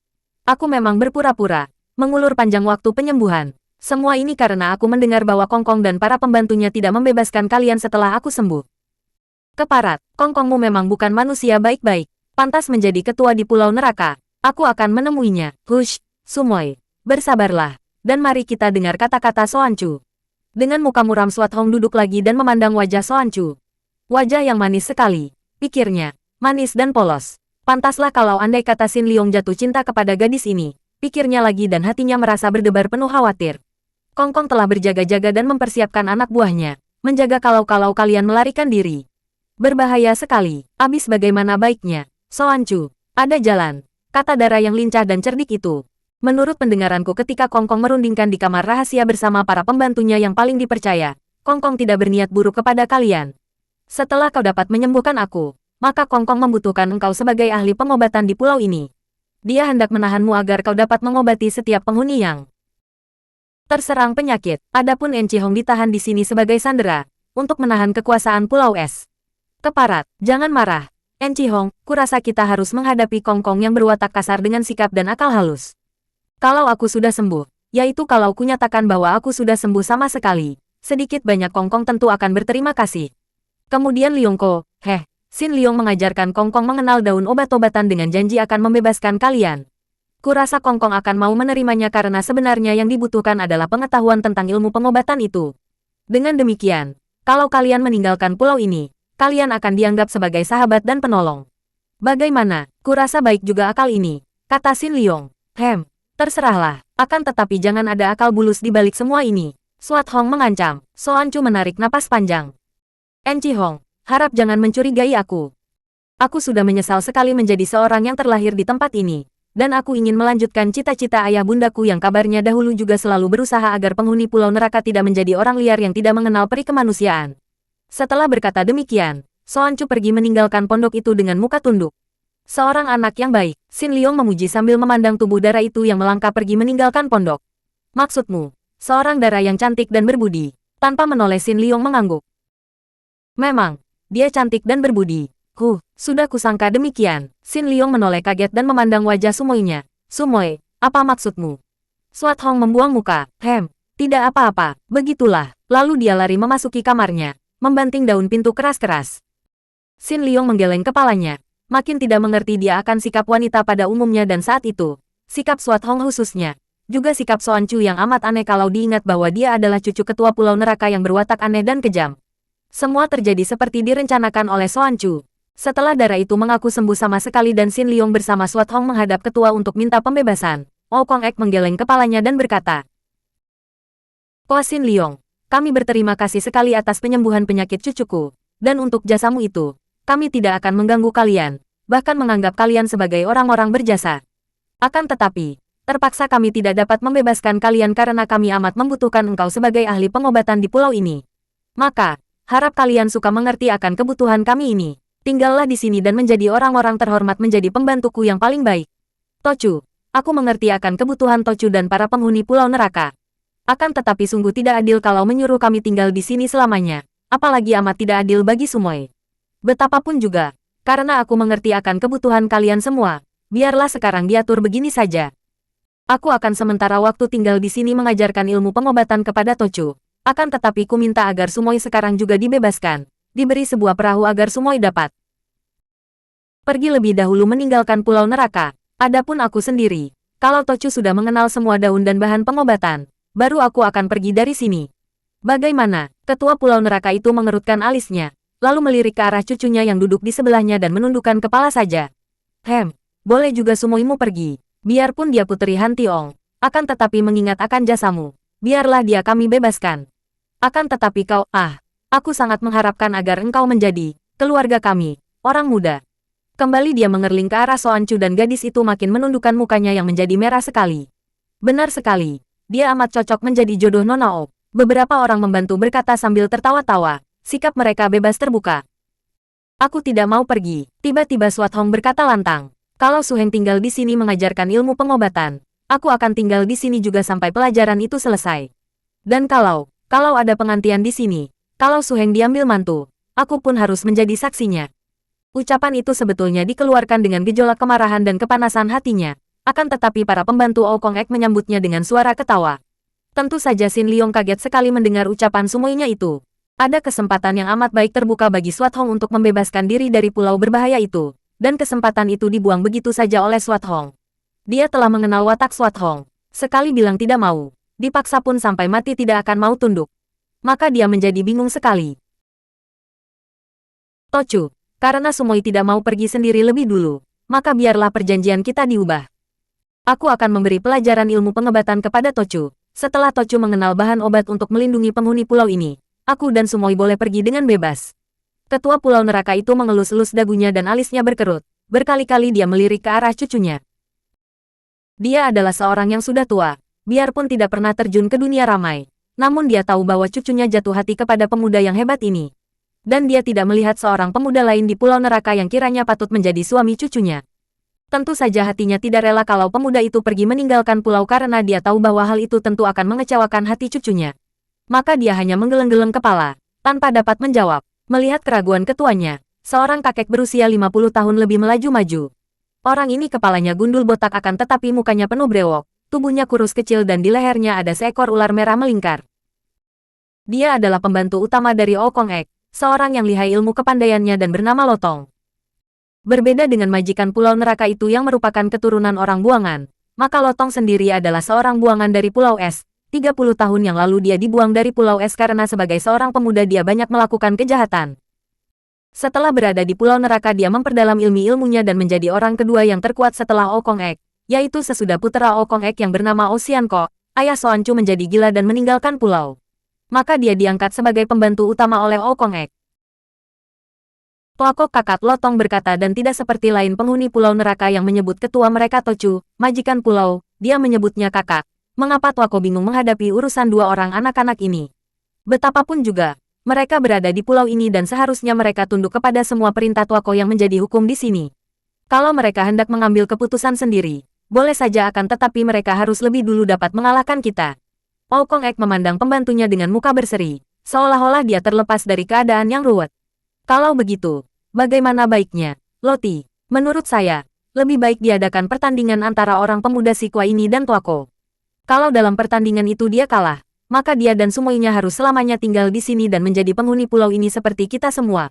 Aku memang berpura-pura, mengulur panjang waktu penyembuhan. Semua ini karena aku mendengar bahwa Kong Kong dan para pembantunya tidak membebaskan kalian setelah aku sembuh. Keparat, Kong Kongmu memang bukan manusia baik-baik, pantas menjadi ketua di Pulau Neraka. Aku akan menemuinya. Sumoy, bersabarlah, dan mari kita dengar kata-kata Soan Chu. Dengan muka muram Swat Hong duduk lagi dan memandang wajah Soan Chu. Wajah yang manis sekali, pikirnya, manis dan polos. Pantaslah kalau andai kata Xin Liong jatuh cinta kepada gadis ini, pikirnya lagi dan hatinya merasa berdebar penuh khawatir. Kong Kong telah berjaga-jaga dan mempersiapkan anak buahnya, menjaga kalau-kalau kalian melarikan diri. Berbahaya sekali, abis bagaimana baiknya, Soan Chu, ada jalan, kata Dara yang lincah dan cerdik itu. Menurut pendengaranku ketika Kong Kong merundingkan di kamar rahasia bersama para pembantunya yang paling dipercaya, Kong Kong tidak berniat buruk kepada kalian. Setelah kau dapat menyembuhkan aku, maka Kong Kong membutuhkan engkau sebagai ahli pengobatan di pulau ini. Dia hendak menahanmu agar kau dapat mengobati setiap penghuni yang terserang penyakit. Adapun Enci Hong ditahan di sini sebagai sandera, untuk menahan kekuasaan Pulau Es. Keparat, jangan marah. Enci Hong, kurasa kita harus menghadapi Kong Kong yang berwatak kasar dengan sikap dan akal halus. Kalau aku sudah sembuh, yaitu kalau kunyatakan bahwa aku sudah sembuh sama sekali, sedikit banyak Kong Kong tentu akan berterima kasih. Kemudian Liong Ko, Xin Liong mengajarkan Kong Kong mengenal daun obat-obatan dengan janji akan membebaskan kalian. Kurasa Kong Kong akan mau menerimanya karena sebenarnya yang dibutuhkan adalah pengetahuan tentang ilmu pengobatan itu. Dengan demikian, kalau kalian meninggalkan pulau ini, kalian akan dianggap sebagai sahabat dan penolong. Bagaimana? Kurasa baik juga akal ini, kata Xin Liong. Terserahlah, akan tetapi jangan ada akal bulus di balik semua ini. Suat Hong mengancam. Soan Chu menarik napas panjang. Enci Hong, harap jangan mencurigai aku. Aku sudah menyesal sekali menjadi seorang yang terlahir di tempat ini. Dan aku ingin melanjutkan cita-cita ayah bundaku yang kabarnya dahulu juga selalu berusaha agar penghuni Pulau Neraka tidak menjadi orang liar yang tidak mengenal peri kemanusiaan. Setelah berkata demikian, Soan Chu pergi meninggalkan pondok itu dengan muka tunduk. Seorang anak yang baik, Xin Liong memuji sambil memandang tubuh dara itu yang melangkah pergi meninggalkan pondok. Maksudmu, seorang dara yang cantik dan berbudi. Tanpa menoleh Xin Liong mengangguk. Memang, dia cantik dan berbudi. Sudah kusangka demikian. Xin Liong menoleh kaget dan memandang wajah Sumoinya. Sumoi, apa maksudmu? Suat Hong membuang muka. Tidak apa-apa, begitulah. Lalu dia lari memasuki kamarnya, membanting daun pintu keras-keras. Xin Liong menggeleng kepalanya. Makin tidak mengerti dia akan sikap wanita pada umumnya dan saat itu, sikap Suat Hong khususnya, juga sikap Soan Chu yang amat aneh kalau diingat bahwa dia adalah cucu ketua Pulau Neraka yang berwatak aneh dan kejam. Semua terjadi seperti direncanakan oleh Soan Chu. Setelah dara itu mengaku sembuh sama sekali dan Xin Liong bersama Suat Hong menghadap ketua untuk minta pembebasan, Oh Kong Ek menggeleng kepalanya dan berkata, "Koa Xin Liong, kami berterima kasih sekali atas penyembuhan penyakit cucuku, dan untuk jasamu itu, kami tidak akan mengganggu kalian, bahkan menganggap kalian sebagai orang-orang berjasa. Akan tetapi, terpaksa kami tidak dapat membebaskan kalian karena kami amat membutuhkan engkau sebagai ahli pengobatan di pulau ini. Maka, harap kalian suka mengerti akan kebutuhan kami ini. Tinggallah di sini dan menjadi orang-orang terhormat menjadi pembantuku yang paling baik. Tochu, aku mengerti akan kebutuhan Tochu dan para penghuni Pulau Neraka. Akan tetapi sungguh tidak adil kalau menyuruh kami tinggal di sini selamanya, apalagi amat tidak adil bagi Sumoi. Betapapun juga, karena aku mengerti akan kebutuhan kalian semua, biarlah sekarang diatur begini saja. Aku akan sementara waktu tinggal di sini mengajarkan ilmu pengobatan kepada Tochu. Akan tetapi ku minta agar Sumoi sekarang juga dibebaskan, diberi sebuah perahu agar Sumoi dapat pergi lebih dahulu meninggalkan Pulau Neraka. Adapun aku sendiri, kalau Tochu sudah mengenal semua daun dan bahan pengobatan, baru aku akan pergi dari sini." "Bagaimana?" Ketua Pulau Neraka itu mengerutkan alisnya, lalu melirik ke arah cucunya yang duduk di sebelahnya dan menundukkan kepala saja. Boleh juga Sumoimu pergi. Biarpun dia putri Han Tiong, akan tetapi mengingat akan jasamu, biarlah dia kami bebaskan. Akan tetapi kau, aku sangat mengharapkan agar engkau menjadi keluarga kami, orang muda." Kembali dia mengerling ke arah Soan Chu dan gadis itu makin menundukkan mukanya yang menjadi merah sekali. "Benar sekali, dia amat cocok menjadi jodoh Nona Ok." Beberapa orang membantu berkata sambil tertawa-tawa, sikap mereka bebas terbuka. "Aku tidak mau pergi," tiba-tiba Suat Hong berkata lantang. "Kalau Su Heng tinggal di sini mengajarkan ilmu pengobatan, aku akan tinggal di sini juga sampai pelajaran itu selesai. Dan kalau ada pengantian di sini, kalau Su Heng diambil mantu, aku pun harus menjadi saksinya." Ucapan itu sebetulnya dikeluarkan dengan gejolak kemarahan dan kepanasan hatinya, akan tetapi para pembantu Oh Kong Ek menyambutnya dengan suara ketawa. Tentu saja Xin Liong kaget sekali mendengar ucapan Sumoinya itu. Ada kesempatan yang amat baik terbuka bagi Suat Hong untuk membebaskan diri dari pulau berbahaya itu, dan kesempatan itu dibuang begitu saja oleh Suat Hong. Dia telah mengenal watak Suat Hong. Sekali bilang tidak mau, dipaksa pun sampai mati tidak akan mau tunduk. Maka dia menjadi bingung sekali. "Tochu, karena Sumoi tidak mau pergi sendiri lebih dulu, maka biarlah perjanjian kita diubah. Aku akan memberi pelajaran ilmu pengobatan kepada Tochu. Setelah Tochu mengenal bahan obat untuk melindungi penghuni pulau ini, aku dan Sumoi boleh pergi dengan bebas." Ketua Pulau Neraka itu mengelus-elus dagunya dan alisnya berkerut. Berkali-kali dia melirik ke arah cucunya. Dia adalah seorang yang sudah tua, biarpun tidak pernah terjun ke dunia ramai. Namun dia tahu bahwa cucunya jatuh hati kepada pemuda yang hebat ini. Dan dia tidak melihat seorang pemuda lain di Pulau Neraka yang kiranya patut menjadi suami cucunya. Tentu saja hatinya tidak rela kalau pemuda itu pergi meninggalkan pulau karena dia tahu bahwa hal itu tentu akan mengecewakan hati cucunya. Maka dia hanya menggeleng-geleng kepala, tanpa dapat menjawab. Melihat keraguan ketuanya, seorang kakek berusia 50 tahun lebih melaju-maju. Orang ini kepalanya gundul botak akan tetapi mukanya penuh brewok, tubuhnya kurus kecil dan di lehernya ada seekor ular merah melingkar. Dia adalah pembantu utama dari Oh Kong Ek, seorang yang lihai ilmu kepandaiannya dan bernama Lotong. Berbeda dengan majikan Pulau Neraka itu yang merupakan keturunan orang buangan, maka Lotong sendiri adalah seorang buangan dari Pulau Es. 30 tahun yang lalu dia dibuang dari Pulau Es karena sebagai seorang pemuda dia banyak melakukan kejahatan. Setelah berada di Pulau Neraka dia memperdalam ilmu-ilmunya dan menjadi orang kedua yang terkuat setelah Oh Kong Ek, yaitu sesudah putera Okong Ek yang bernama Ocean Ko, ayah Soancu menjadi gila dan meninggalkan pulau. Maka dia diangkat sebagai pembantu utama oleh Okong Ek. Tuako kakak Lotong berkata dan tidak seperti lain penghuni pulau neraka yang menyebut ketua mereka Tochu, majikan pulau, dia menyebutnya kakak. Mengapa Tuako bingung menghadapi urusan dua orang anak-anak ini? Betapapun juga, mereka berada di pulau ini dan seharusnya mereka tunduk kepada semua perintah Tuako yang menjadi hukum di sini. Kalau mereka hendak mengambil keputusan sendiri, boleh saja akan tetapi mereka harus lebih dulu dapat mengalahkan kita. Okong Ek memandang pembantunya dengan muka berseri, seolah-olah dia terlepas dari keadaan yang ruwet. Kalau begitu, bagaimana baiknya, Loti? Menurut saya, lebih baik diadakan pertandingan antara orang pemuda Sikwa ini dan Tuako. Kalau dalam pertandingan itu dia kalah, maka dia dan semuanya harus selamanya tinggal di sini dan menjadi penghuni pulau ini seperti kita semua.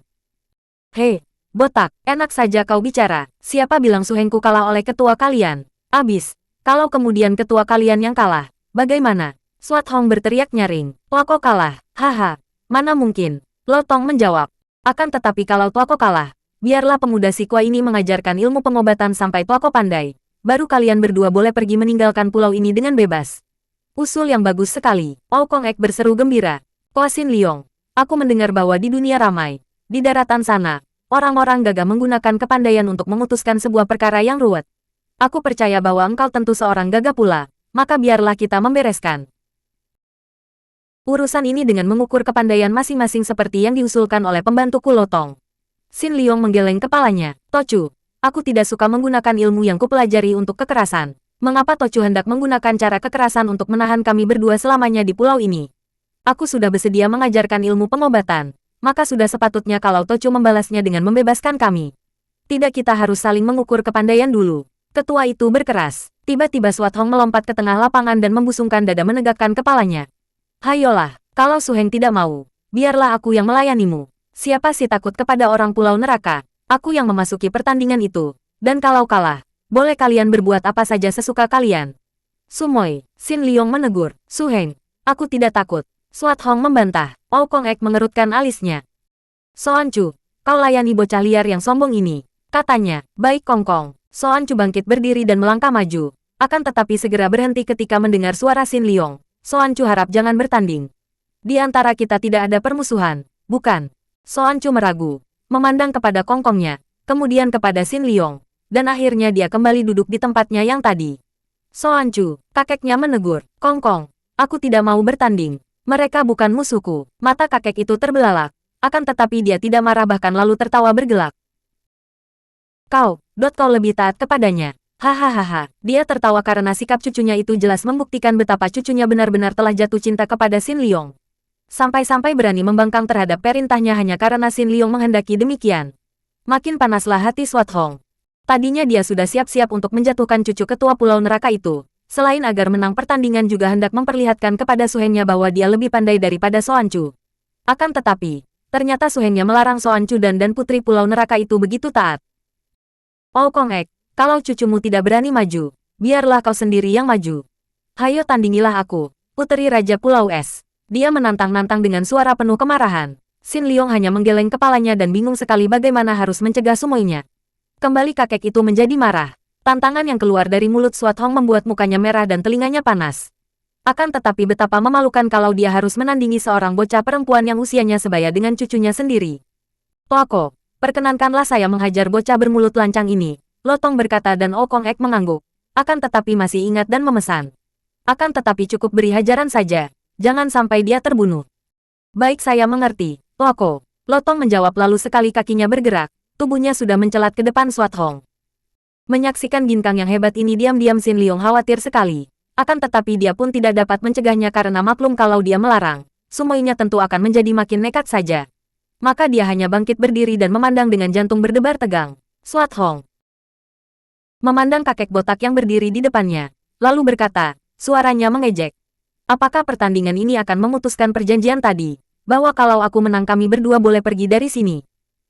Hei, botak, enak saja kau bicara. Siapa bilang Su Hengku kalah oleh ketua kalian? Abis, kalau kemudian ketua kalian yang kalah, bagaimana? Swat Hong berteriak nyaring. Tuako kalah, haha, mana mungkin? Lotong menjawab. Akan tetapi kalau Tuako kalah, biarlah pemuda Sikwa ini mengajarkan ilmu pengobatan sampai Tuako pandai. Baru kalian berdua boleh pergi meninggalkan pulau ini dengan bebas. Usul yang bagus sekali. Okong Ek berseru gembira. Koasin Liong, aku mendengar bahwa di dunia ramai, di daratan sana, orang-orang gagah menggunakan kepandaian untuk memutuskan sebuah perkara yang ruwet. Aku percaya bahwa engkau tentu seorang gagah pula, maka biarlah kita membereskan urusan ini dengan mengukur kepandaian masing-masing seperti yang diusulkan oleh pembantuku Lotong. Sin Liong menggeleng kepalanya. Tochu, aku tidak suka menggunakan ilmu yang kupelajari untuk kekerasan. Mengapa Tochu hendak menggunakan cara kekerasan untuk menahan kami berdua selamanya di pulau ini? Aku sudah bersedia mengajarkan ilmu pengobatan, maka sudah sepatutnya kalau Tochu membalasnya dengan membebaskan kami. Tidak, kita harus saling mengukur kepandaian dulu. Ketua itu berkeras. Tiba-tiba Swat Hong melompat ke tengah lapangan dan membusungkan dada menegakkan kepalanya. Hayolah, kalau Su Heng tidak mau, biarlah aku yang melayanimu. Siapa sih takut kepada orang pulau neraka? Aku yang memasuki pertandingan itu. Dan kalau kalah, boleh kalian berbuat apa saja sesuka kalian. Sumoy, Sin Liong menegur. Su Heng, aku tidak takut. Swat Hong membantah. Okong Ek mengerutkan alisnya. Soancu, kau layani bocah liar yang sombong ini. Katanya, baik Kongkong. Soancu bangkit berdiri dan melangkah maju. Akan tetapi segera berhenti ketika mendengar suara Sin Liong. Soancu harap jangan bertanding. Di antara kita tidak ada permusuhan, bukan? Soancu meragu, memandang kepada Kongkongnya, kemudian kepada Sin Liong, dan akhirnya dia kembali duduk di tempatnya yang tadi. Soancu, kakeknya menegur. Kongkong, aku tidak mau bertanding. Mereka bukan musuhku. Mata kakek itu terbelalak. Akan tetapi dia tidak marah bahkan lalu tertawa bergelak. Kau lebih taat kepadanya. Hahaha, dia tertawa karena sikap cucunya itu jelas membuktikan betapa cucunya benar-benar telah jatuh cinta kepada Sin Liong. Sampai-sampai berani membangkang terhadap perintahnya hanya karena Sin Liong menghendaki demikian. Makin panaslah hati Swat Hong. Tadinya dia sudah siap-siap untuk menjatuhkan cucu ketua pulau neraka itu. Selain agar menang pertandingan juga hendak memperlihatkan kepada Su Hengnya bahwa dia lebih pandai daripada Soancu. Akan tetapi, ternyata Su Hengnya melarang Soancu dan putri pulau neraka itu begitu taat. Okong Ek, kalau cucumu tidak berani maju, biarlah kau sendiri yang maju. Hayo tandingilah aku, putri Raja Pulau Es. Dia menantang-nantang dengan suara penuh kemarahan. Sin Liong hanya menggeleng kepalanya dan bingung sekali bagaimana harus mencegah Sumoynya. Kembali kakek itu menjadi marah. Tantangan yang keluar dari mulut Swat Hong membuat mukanya merah dan telinganya panas. Akan tetapi betapa memalukan kalau dia harus menandingi seorang bocah perempuan yang usianya sebaya dengan cucunya sendiri. Tuako, perkenankanlah saya menghajar bocah bermulut lancang ini, Lotong berkata dan Okong Ek mengangguk. Akan tetapi masih ingat dan memesan. Akan tetapi cukup beri hajaran saja, jangan sampai dia terbunuh. Baik, saya mengerti, Tuako. Lotong menjawab lalu sekali kakinya bergerak, tubuhnya sudah mencelat ke depan Swat Hong. Menyaksikan ginkang yang hebat ini diam-diam Sin Liong khawatir sekali. Akan tetapi dia pun tidak dapat mencegahnya karena maklum kalau dia melarang, Sumoynya tentu akan menjadi makin nekat saja. Maka dia hanya bangkit berdiri dan memandang dengan jantung berdebar tegang. Swat Hong memandang kakek botak yang berdiri di depannya, lalu berkata, suaranya mengejek. Apakah pertandingan ini akan memutuskan perjanjian tadi, bahwa kalau aku menang kami berdua boleh pergi dari sini?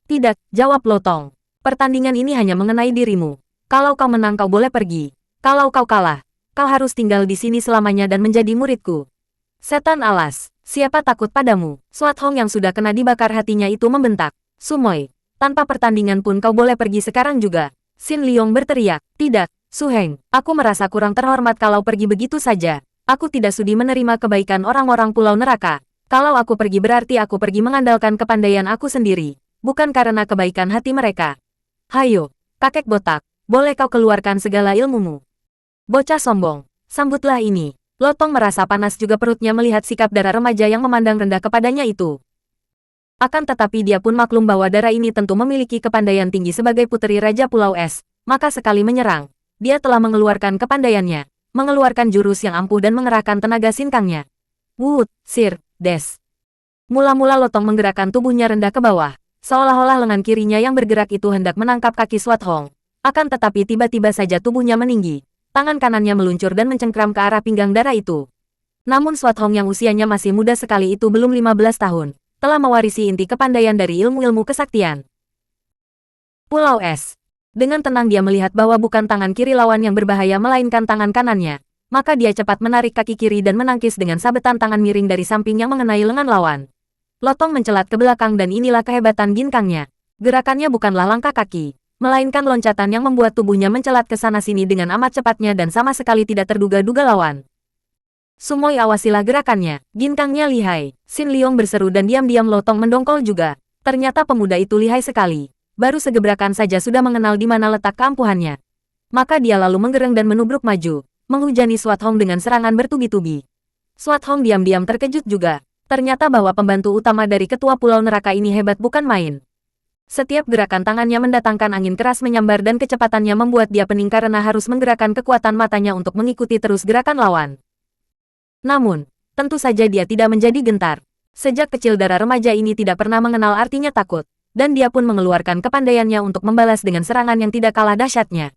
Tidak, jawab Lotong. Pertandingan ini hanya mengenai dirimu. Kalau kau menang kau boleh pergi. Kalau kau kalah, kau harus tinggal di sini selamanya dan menjadi muridku. Setan alas, siapa takut padamu? Swat Hong yang sudah kena dibakar hatinya itu membentak. Sumoy, tanpa pertandingan pun kau boleh pergi sekarang juga. Sin Liong berteriak. Tidak, Su Heng, aku merasa kurang terhormat kalau pergi begitu saja. Aku tidak sudi menerima kebaikan orang-orang Pulau Neraka. Kalau aku pergi berarti aku pergi mengandalkan kepandaian aku sendiri, bukan karena kebaikan hati mereka. Hayo, kakek botak, boleh kau keluarkan segala ilmumu. Bocah sombong, sambutlah ini. Lotong merasa panas juga perutnya melihat sikap Dara remaja yang memandang rendah kepadanya itu. Akan tetapi dia pun maklum bahwa Dara ini tentu memiliki kepandaian tinggi sebagai puteri Raja Pulau Es, maka sekali menyerang, dia telah mengeluarkan kepandaiannya, mengeluarkan jurus yang ampuh dan mengerahkan tenaga sinkangnya. Wut, Sir, Des. Mula-mula Lotong menggerakkan tubuhnya rendah ke bawah, seolah-olah lengan kirinya yang bergerak itu hendak menangkap kaki Swat Hong. Akan tetapi tiba-tiba saja tubuhnya meninggi, tangan kanannya meluncur dan mencengkram ke arah pinggang Dara itu. Namun Swat Hong yang usianya masih muda sekali itu belum 15 tahun, telah mewarisi inti kepandaian dari ilmu-ilmu kesaktian. Pulau Es. Dengan tenang dia melihat bahwa bukan tangan kiri lawan yang berbahaya melainkan tangan kanannya. Maka dia cepat menarik kaki kiri dan menangkis dengan sabetan tangan miring dari samping yang mengenai lengan lawan. Lotong mencelat ke belakang dan inilah kehebatan ginkangnya. Gerakannya bukanlah langkah kaki, melainkan loncatan yang membuat tubuhnya mencelat ke sana-sini dengan amat cepatnya dan sama sekali tidak terduga-duga lawan. Sumoy, awasilah gerakannya, ginkangnya lihai. Sin Liong berseru dan diam-diam Lotong mendongkol juga. Ternyata pemuda itu lihai sekali. Baru segebrakan saja sudah mengenal di mana letak keampuhannya. Maka dia lalu menggereng dan menubruk maju, menghujani Swat Hong dengan serangan bertubi-tubi. Swat Hong diam-diam terkejut juga. Ternyata bahwa pembantu utama dari ketua Pulau Neraka ini hebat bukan main. Setiap gerakan tangannya mendatangkan angin keras menyambar dan kecepatannya membuat dia pening karena harus menggerakkan kekuatan matanya untuk mengikuti terus gerakan lawan. Namun, tentu saja dia tidak menjadi gentar. Sejak kecil Dara remaja ini tidak pernah mengenal artinya takut, dan dia pun mengeluarkan kepandaiannya untuk membalas dengan serangan yang tidak kalah dahsyatnya.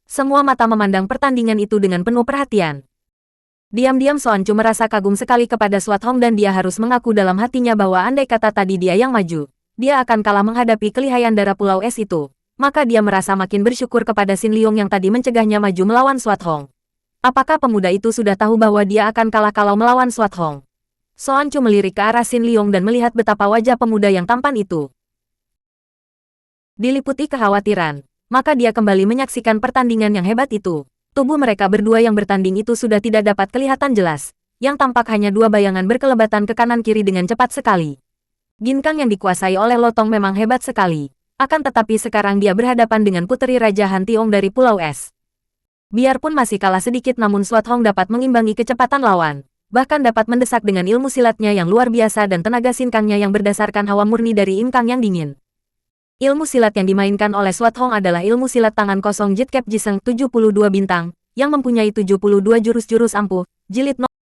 Semua mata memandang pertandingan itu dengan penuh perhatian. Diam-diam Soan Chu merasa kagum sekali kepada Swat Hong dan dia harus mengaku dalam hatinya bahwa andai kata tadi dia yang maju, dia akan kalah menghadapi kelihayan Dara Pulau Es itu. Maka dia merasa makin bersyukur kepada Sin Liong yang tadi mencegahnya maju melawan Swat Hong. Apakah pemuda itu sudah tahu bahwa dia akan kalah kalau melawan Swat Hong? Soan Chu melirik ke arah Sin Liong dan melihat betapa wajah pemuda yang tampan itu diliputi kekhawatiran. Maka dia kembali menyaksikan pertandingan yang hebat itu. Tubuh mereka berdua yang bertanding itu sudah tidak dapat kelihatan jelas. Yang tampak hanya dua bayangan berkelebatan ke kanan kiri dengan cepat sekali. Ginkang yang dikuasai oleh Lotong memang hebat sekali. Akan tetapi sekarang dia berhadapan dengan puteri Raja Han Tiong dari Pulau Es. Biarpun masih kalah sedikit namun Swat Hong dapat mengimbangi kecepatan lawan. Bahkan dapat mendesak dengan ilmu silatnya yang luar biasa dan tenaga sinkangnya yang berdasarkan hawa murni dari Imkang yang dingin. Ilmu silat yang dimainkan oleh Swat Hong adalah ilmu silat tangan kosong Jit Kep Jiseng 72 bintang, yang mempunyai 72 jurus-jurus ampuh, jilid